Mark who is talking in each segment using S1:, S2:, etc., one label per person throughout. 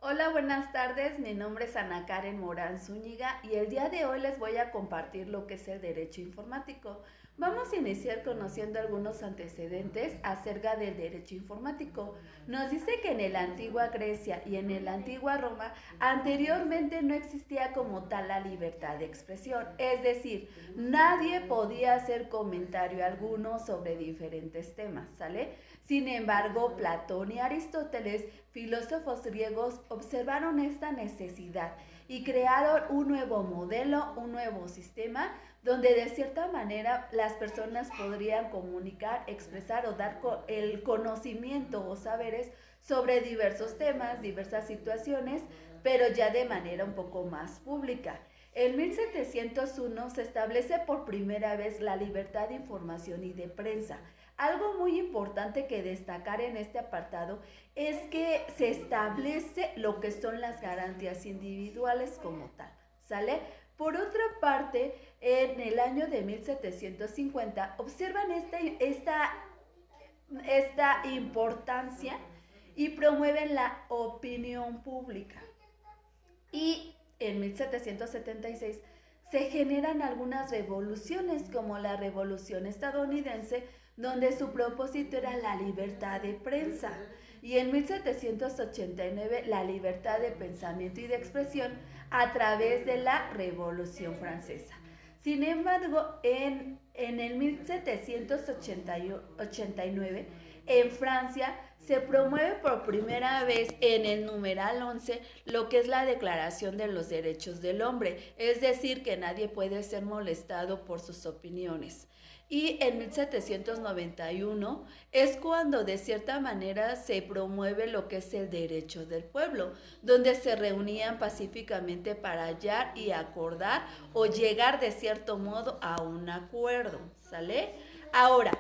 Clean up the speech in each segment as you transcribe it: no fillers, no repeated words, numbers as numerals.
S1: Hola, buenas tardes. Mi nombre es Ana Karen Morán Zúñiga y el día de hoy les voy a compartir lo que es el derecho informático. Vamos a iniciar conociendo algunos antecedentes acerca del derecho informático. Nos dice que en la antigua Grecia y en la antigua Roma anteriormente no existía como tal la libertad de expresión, es decir, nadie podía hacer comentario alguno sobre diferentes temas, ¿sale? Sin embargo, Platón y Aristóteles, filósofos griegos, observaron esta necesidad y crearon un nuevo modelo, un nuevo sistema, donde de cierta manera las personas podrían comunicar, expresar o dar el conocimiento o saberes sobre diversos temas, diversas situaciones, pero ya de manera un poco más pública. En 1701 se establece por primera vez la libertad de información y de prensa. Algo muy importante que destacar en este apartado es que se establece lo que son las garantías individuales como tal, ¿sale? Por otra parte, en el año de 1750 observan esta importancia y promueven la opinión pública. Y en 1776 se generan algunas revoluciones como la revolución estadounidense, donde su propósito era la libertad de prensa, y en 1789 la libertad de pensamiento y de expresión a través de la Revolución Francesa. Sin embargo, en el 1789 en Francia se promueve por primera vez en el numeral 11 lo que es la Declaración de los Derechos del Hombre, es decir, que nadie puede ser molestado por sus opiniones. Y en 1791 es cuando de cierta manera se promueve lo que es el derecho del pueblo, donde se reunían pacíficamente para hallar y acordar o llegar de cierto modo a un acuerdo, ¿sale? Ahora,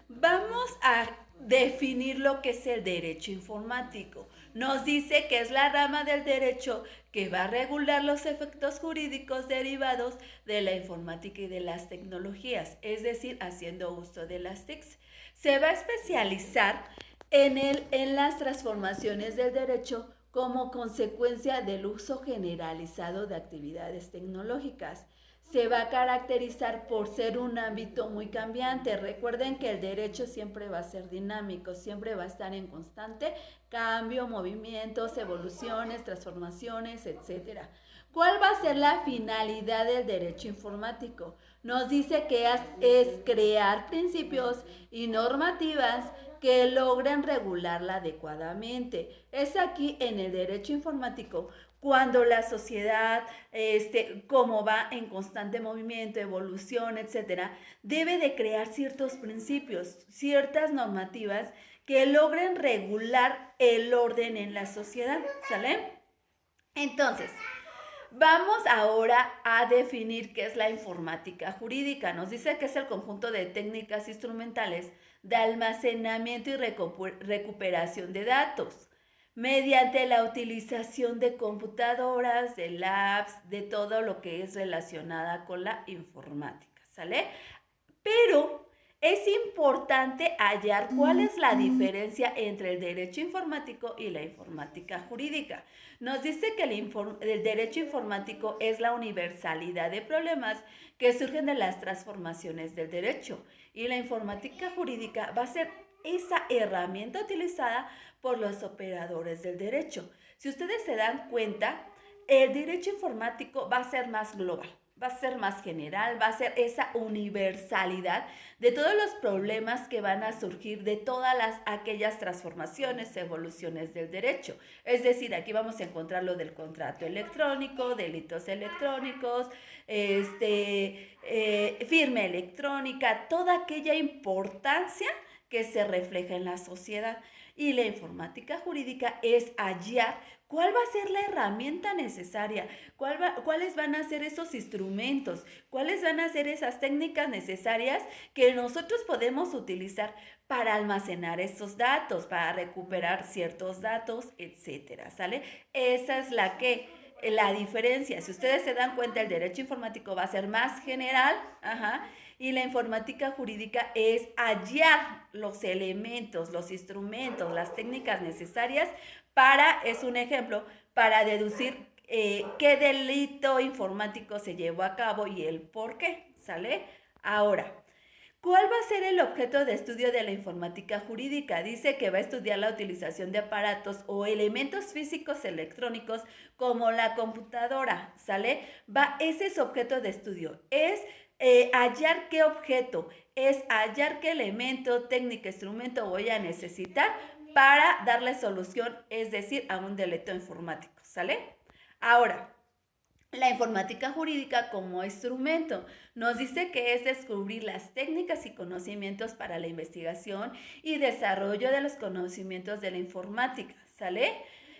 S1: vamos a definir lo que es el derecho informático. Nos dice que es la rama del derecho que va a regular los efectos jurídicos derivados de la informática y de las tecnologías, es decir, haciendo uso de las TICs. Se va a especializar en las transformaciones del derecho como consecuencia del uso generalizado de actividades tecnológicas. Se va a caracterizar por ser un ámbito muy cambiante. Recuerden que el derecho siempre va a ser dinámico, siempre va a estar en constante cambio, movimientos, evoluciones, transformaciones, etcétera. ¿Cuál va a ser la finalidad del derecho informático? Nos dice que es crear principios y normativas que logren regularla adecuadamente. Es aquí en el derecho informático cuando la sociedad, como va en constante movimiento, evolución, etcétera, debe de crear ciertos principios, ciertas normativas que logren regular el orden en la sociedad, ¿sale? Entonces, vamos ahora a definir qué es la informática jurídica. Nos dice que es el conjunto de técnicas instrumentales de almacenamiento y recuperación de datos mediante la utilización de computadoras, de labs, de todo lo que es relacionada con la informática, ¿sale? Pero es importante hallar cuál es la diferencia entre el derecho informático y la informática jurídica. Nos dice que el derecho informático es la universalidad de problemas que surgen de las transformaciones del derecho, y la informática jurídica va a ser esa herramienta utilizada por los operadores del derecho. Si ustedes se dan cuenta, el derecho informático va a ser más global, va a ser más general, va a ser esa universalidad de todos los problemas que van a surgir de todas aquellas transformaciones, evoluciones del derecho. Es decir, aquí vamos a encontrar lo del contrato electrónico, delitos electrónicos, firma electrónica, toda aquella importancia que se refleja en la sociedad. Y la informática jurídica es hallar cuál va a ser la herramienta necesaria, cuáles van a ser esos instrumentos, cuáles van a ser esas técnicas necesarias que nosotros podemos utilizar para almacenar esos datos, para recuperar ciertos datos, etcétera, ¿sale? Esa es la diferencia. Si ustedes se dan cuenta, el derecho informático va a ser más general, ajá, y la informática jurídica es hallar los elementos, los instrumentos, las técnicas necesarias es un ejemplo, para deducir qué delito informático se llevó a cabo y el por qué, ¿sale? Ahora, ¿cuál va a ser el objeto de estudio de la informática jurídica? Dice que va a estudiar la utilización de aparatos o elementos físicos electrónicos como la computadora, ¿sale? Ese es objeto de estudio. Es hallar qué objeto, es hallar qué elemento, técnica, instrumento voy a necesitar para darle solución, es decir, a un delito informático, ¿sale? Ahora, la informática jurídica como instrumento nos dice que es descubrir las técnicas y conocimientos para la investigación y desarrollo de los conocimientos de la informática, ¿sale?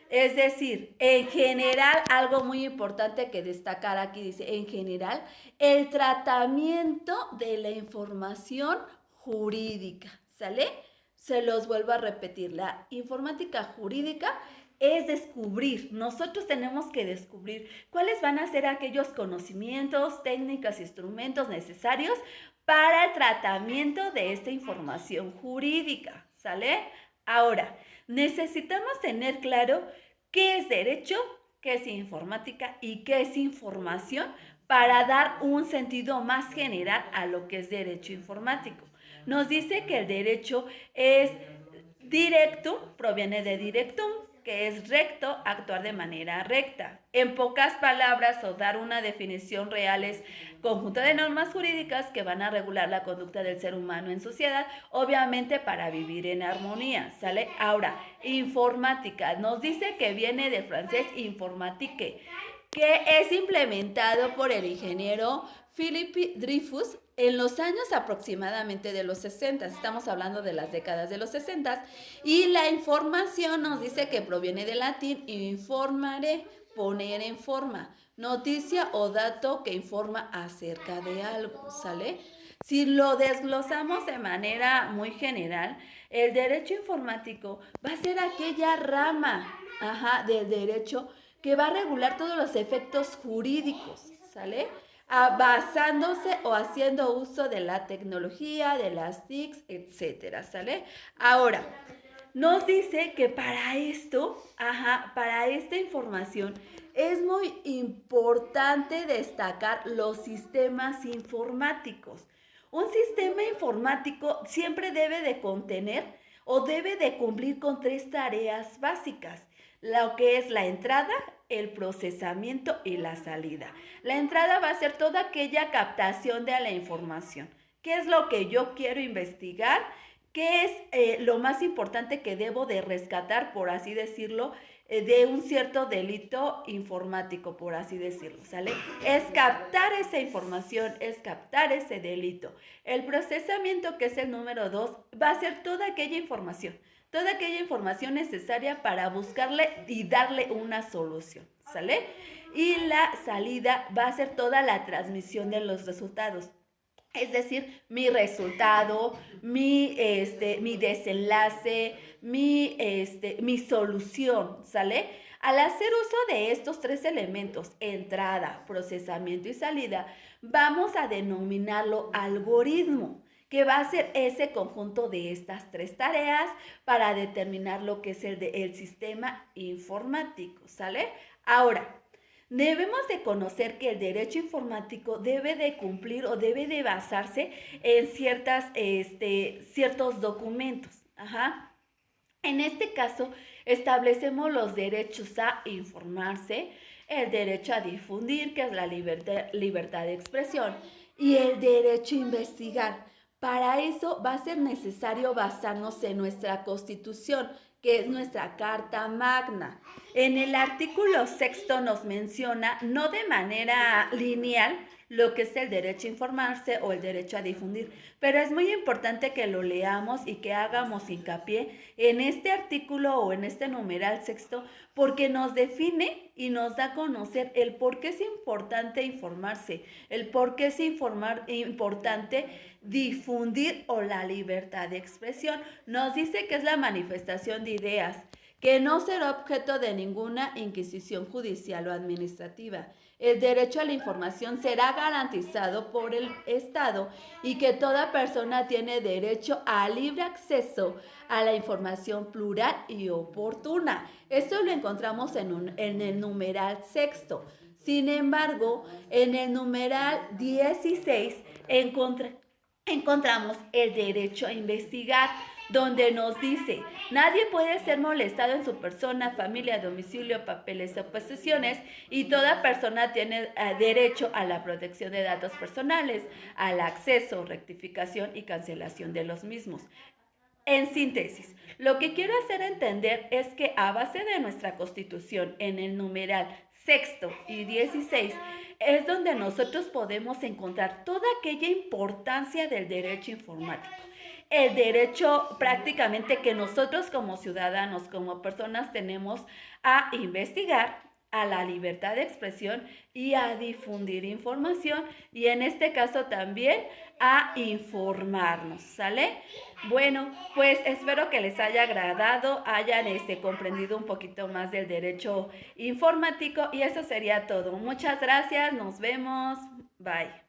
S1: Es decir, en general, algo muy importante que destacar aquí dice, en general, el tratamiento de la información jurídica, ¿sale? Se los vuelvo a repetir, la informática jurídica es descubrir, nosotros tenemos que descubrir cuáles van a ser aquellos conocimientos, técnicas, instrumentos necesarios para el tratamiento de esta información jurídica, ¿sale? Ahora, necesitamos tener claro qué es derecho, qué es informática y qué es información para dar un sentido más general a lo que es derecho informático. Nos dice que el derecho es directo, proviene de directum, que es recto, actuar de manera recta. En pocas palabras, o dar una definición real, es conjunto de normas jurídicas que van a regular la conducta del ser humano en sociedad, obviamente para vivir en armonía, ¿sale? Ahora, informática, nos dice que viene del francés informatique, que es implementado por el ingeniero Philippe Dreyfus en los años aproximadamente de los 60, estamos hablando de las décadas de los 60, y la información nos dice que proviene del latín informare, poner en forma, noticia o dato que informa acerca de algo, ¿sale? Si lo desglosamos de manera muy general, el derecho informático va a ser aquella rama, del derecho que va a regular todos los efectos jurídicos, ¿sale? Basándose o haciendo uso de la tecnología, de las TICs, etcétera, ¿sale? Ahora, nos dice que para esto, para esta información, es muy importante destacar los sistemas informáticos. Un sistema informático siempre debe de contener o debe de cumplir con 3 tareas básicas, lo que es la entrada, el procesamiento y la salida. La entrada va a ser toda aquella captación de la información. ¿Qué es lo que yo quiero investigar? ¿Qué es lo más importante que debo de rescatar, por así decirlo, de un cierto delito informático, por así decirlo, ¿sale? Es captar esa información, es captar ese delito. El procesamiento, que es el número 2, va a ser toda aquella información necesaria para buscarle y darle una solución, ¿sale? Y la salida va a ser toda la transmisión de los resultados. Es decir, mi resultado, mi desenlace, mi solución, ¿sale? Al hacer uso de estos 3 elementos, entrada, procesamiento y salida, vamos a denominarlo algoritmo, que va a ser ese conjunto de estas 3 tareas para determinar lo que es el sistema informático, ¿sale? Ahora, debemos de conocer que el derecho informático debe de cumplir o debe de basarse en ciertos documentos. En este caso, establecemos los derechos a informarse, el derecho a difundir, que es la libertad de expresión, y el derecho a investigar. Para eso va a ser necesario basarnos en nuestra Constitución, que es nuestra Carta Magna. En el artículo 6 nos menciona, no de manera lineal, lo que es el derecho a informarse o el derecho a difundir, pero es muy importante que lo leamos y que hagamos hincapié en este artículo o en este numeral 6, porque nos define y nos da a conocer el por qué es importante informarse, el por qué es importante difundir o la libertad de expresión. Nos dice que es la manifestación de ideas, que no será objeto de ninguna inquisición judicial o administrativa. El derecho a la información será garantizado por el Estado y que toda persona tiene derecho a libre acceso a la información plural y oportuna. Esto lo encontramos en el numeral sexto. Sin embargo, en el numeral 16 encontramos el derecho a investigar, donde nos dice, nadie puede ser molestado en su persona, familia, domicilio, papeles o posesiones, y toda persona tiene derecho a la protección de datos personales, al acceso, rectificación y cancelación de los mismos. En síntesis, lo que quiero hacer entender es que a base de nuestra Constitución, en el numeral sexto y 16, es donde nosotros podemos encontrar toda aquella importancia del derecho informático. El derecho prácticamente que nosotros como ciudadanos, como personas tenemos a investigar, a la libertad de expresión y a difundir información, y en este caso también a informarnos, ¿sale? Bueno, pues espero que les haya agradado, hayan comprendido un poquito más del derecho informático, y eso sería todo. Muchas gracias, nos vemos, bye.